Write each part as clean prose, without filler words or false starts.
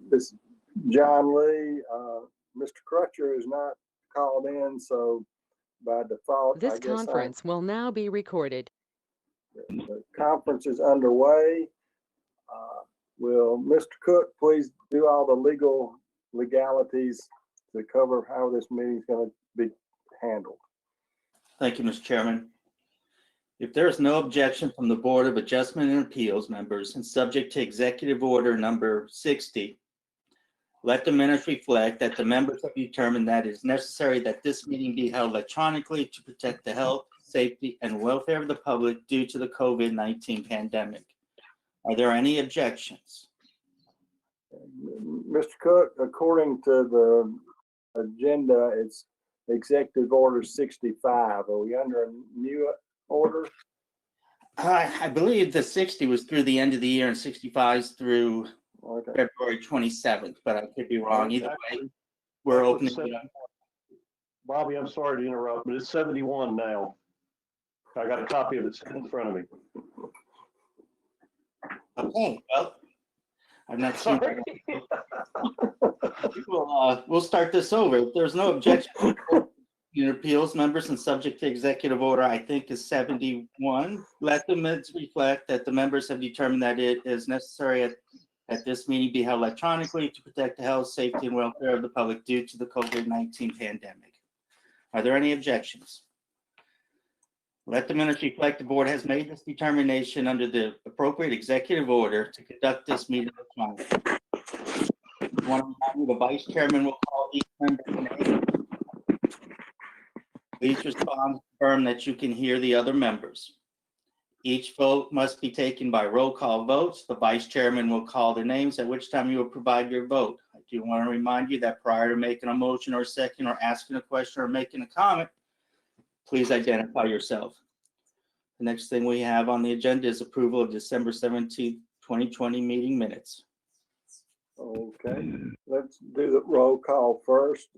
This John Lee, Mr. Crutcher is not called in, so by default, This conference will now be recorded. The conference is underway. Will Mr. Cook please do all the legalities to cover how this meeting is going to be handled? Thank you, Mr. Chairman. If there is no objection from the Board of Adjustment and Appeals members and subject to Executive Order number 60, let the minutes reflect that the members have determined that it is necessary that this meeting be held electronically to protect the health, safety, and welfare of the public due to the COVID-19 pandemic. Are there any objections? Mr. Cook, according to the agenda, it's Executive Order 65. Are we under a new order? I believe the 60 was through the end of the year and 65 is through February 27th, but I could be wrong. Either way, we're opening it up. Bobby, I'm sorry to interrupt, but it's 71 now. I got a copy of it in front of me. Okay, well, I'm not sure. We'll start this over. If there's no objection, appeals members and subject to Executive Order, I think is 71. Let the minutes reflect that the members have determined that it is necessary at this meeting be held electronically to protect the health, safety, and welfare of the public due to the COVID-19 pandemic. Are there any objections? Let the minutes reflect the board has made this determination under the appropriate executive order to conduct this meeting electronically. I want to remind you, the vice chairman will call each member's name. Please respond to confirm that you can hear the other members. Each vote must be taken by roll call votes. The vice chairman will call the names, at which time you will provide your vote. I do want to remind you that prior to making a motion or second or asking a question or making a comment, please identify yourself. The next thing we have on the agenda is approval of December 17th, 2020 meeting minutes. Okay, let's do the roll call first.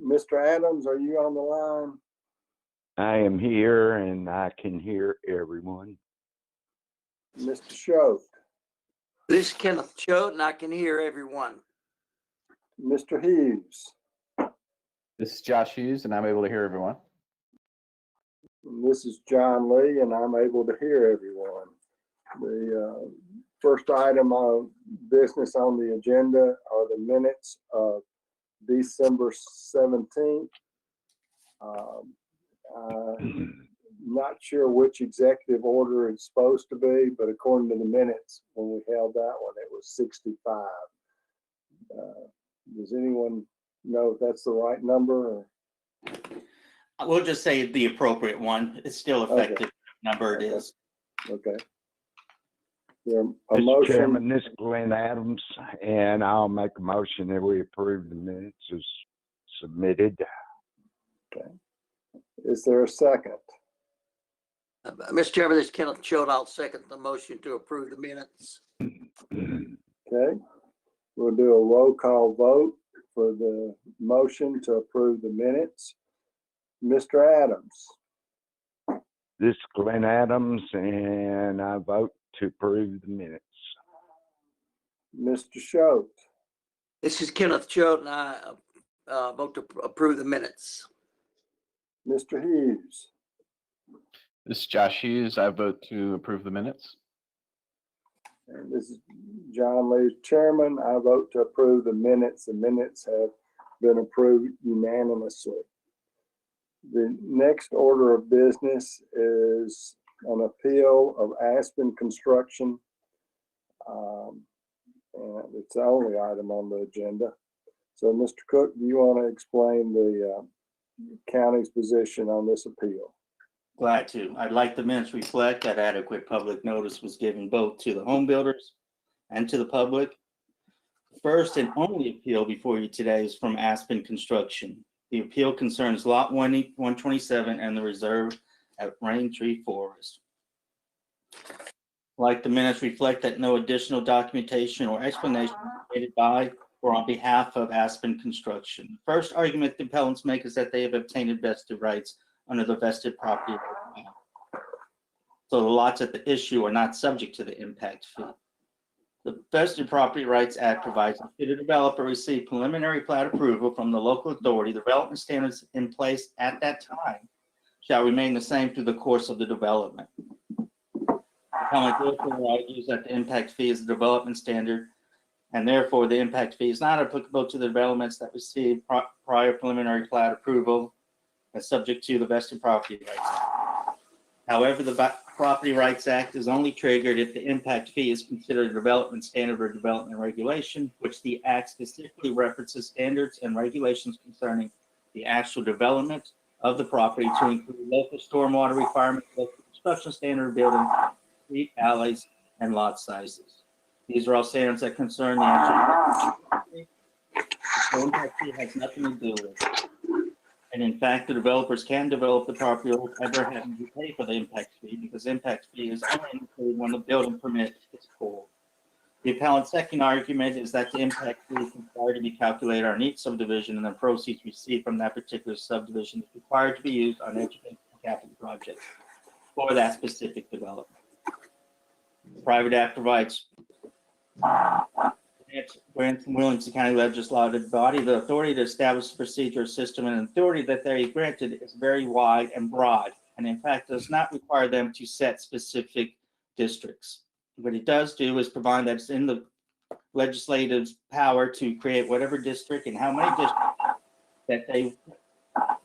Mr. Adams, are you on the line? I am here and I can hear everyone. Mr. Choate. This is Kenneth Choate and I can hear everyone. Mr. Hughes. This is Josh Hughes and I'm able to hear everyone. And this is John Lee and I'm able to hear everyone. The first item of business on the agenda are the minutes of December 17th. Not sure which executive order it's supposed to be, but according to the minutes, when we held that one, it was 65. Does anyone know if that's the right number? Or? We'll just say the appropriate one. It's still effective. Number it is. Okay. There a Mr. motion? Chairman, this is Glenn Adams, and I'll make a motion that we approve the minutes as submitted. Okay. Is there a second? Mr. Chairman, this is Kenneth Choate. I'll second the motion to approve the minutes. Okay. We'll do a roll call vote for the motion to approve the minutes. Mr. Adams. This is Glenn Adams, and I vote to approve the minutes. Mr. Choate. This is Kenneth Choate and I vote to approve the minutes. Mr. Hughes. This is Josh Hughes. I vote to approve the minutes. And this is John Lee, chairman. I vote to approve the minutes. The minutes have been approved unanimously. The next order of business is an appeal of Aspen Construction. And it's the only item on the agenda. So, Mr. Cook, do you want to explain the county's position on this appeal? Glad to. I'd like the minutes reflect that adequate public notice was given both to the home builders and to the public. First and only appeal before you today is from Aspen Construction. The appeal concerns Lot 127 and the reserve at Raintree Forest. Like the minutes reflect that no additional documentation or explanation was created by or on behalf of Aspen Construction. The first argument the appellants make is that they have obtained vested rights under the vested property. So the lots at the issue are not subject to the impact fee. The Vested Property Rights Act provides that should a developer receive preliminary plat approval from the local authority, the development standards in place at that time shall remain the same through the course of the development. The appellant therefore argues that the impact fee is the development standard, and therefore the impact fee is not applicable to the developments that receive prior preliminary plat approval and subject to the Vested Property Rights Act. However, the Property Rights Act is only triggered if the impact fee is considered a development standard or development regulation, which the Act specifically references standards and regulations concerning the actual development of the property to include local stormwater requirements, local construction standard of building, street, alleys, and lot sizes. These are all standards that concern the actual property. The impact fee has nothing to do with it. And in fact, the developers can develop the property without having to pay for the impact fee because impact fee is only included when the building permit is pulled. The appellant's second argument is that the impact fee is required to be calculated on each subdivision and the proceeds received from that particular subdivision is required to be used on educational capital projects for that specific development. The private act provides grants from Williamson County legislative body the authority to establish the procedure system, and authority that they granted is very wide and broad, and in fact does not require them to set specific districts. What it does do is provide that it's in the legislative's power to create whatever district and how many districts that they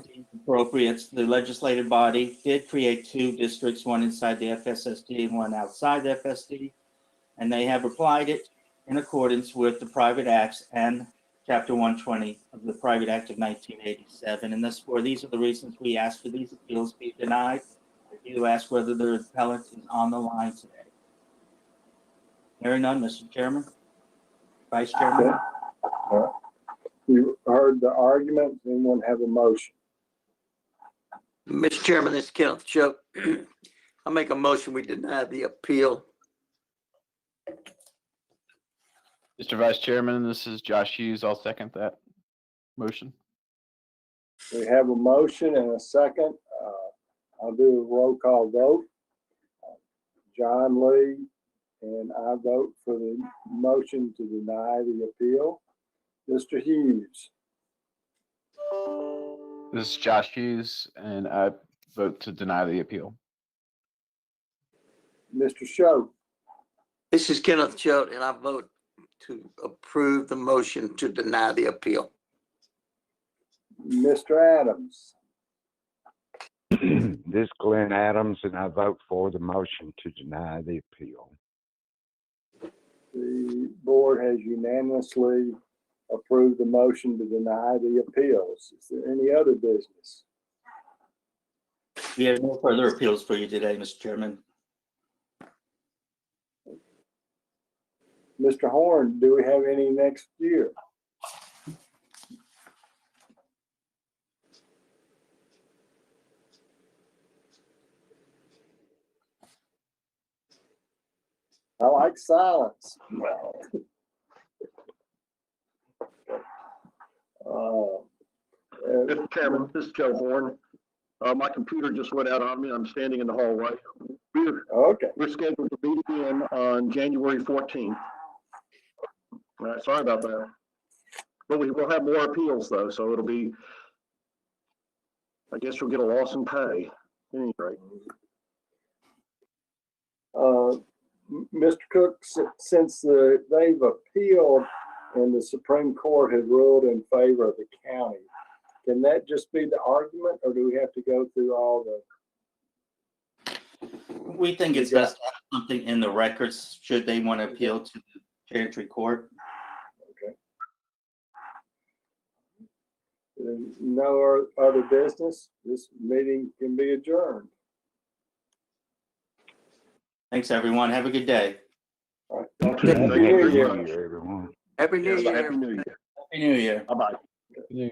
deem appropriate. The legislative body did create 2 districts, one inside the FSSD and one outside the FSD, and they have applied it in accordance with the private acts and Chapter 120 of the Private Act of 1987. And these are the reasons we ask for these appeals be denied. I do ask whether the appellant is on the line today. Hearing none, Mr. Chairman, Vice Chairman. Okay. You heard the argument. Anyone have a motion? Mr. Chairman, this is Kenneth Choate. I make a motion, we deny the appeal. Mr. Vice Chairman, this is Josh Hughes. I'll second that motion. We have a motion and a second. I'll do a roll call vote. John Lee, and I vote for the motion to deny the appeal. Mr. Hughes, This is Josh Hughes, and I vote to deny the appeal. Mr. Choate, This is Kenneth Choate, and I vote to approve the motion to deny the appeal. Mr. Adams, This is Glenn Adams, and I vote for the motion to deny the appeal. the board has unanimously approved the motion to deny the appeals. Is there any other business? We have no further appeals for you today, Mr. Chairman. Mr. Horn, do we have any next year? I like silence. Mr. Chairman, this is Joe Horn. My computer just went out on me. I'm standing in the hallway. Okay, We're scheduled to meet again on January 14th. All right, sorry about that. But we will have more appeals though, so it'll be, I guess you'll get a loss in pay. At any rate. Mr. Cook, since they've appealed and the Supreme Court has ruled in favor of the county, can that just be the argument, or do we have to go through all the? We think it's best to have something in the records should they want to appeal to the Chancery Court. Okay. There's no other business. This meeting can be adjourned. Thanks, everyone. Have a good day. All right. Thank you. Happy Thank you New very Year. much. Everyone. Happy New Yes, Year. Happy New Year. Happy New Year. Bye-bye. Yeah.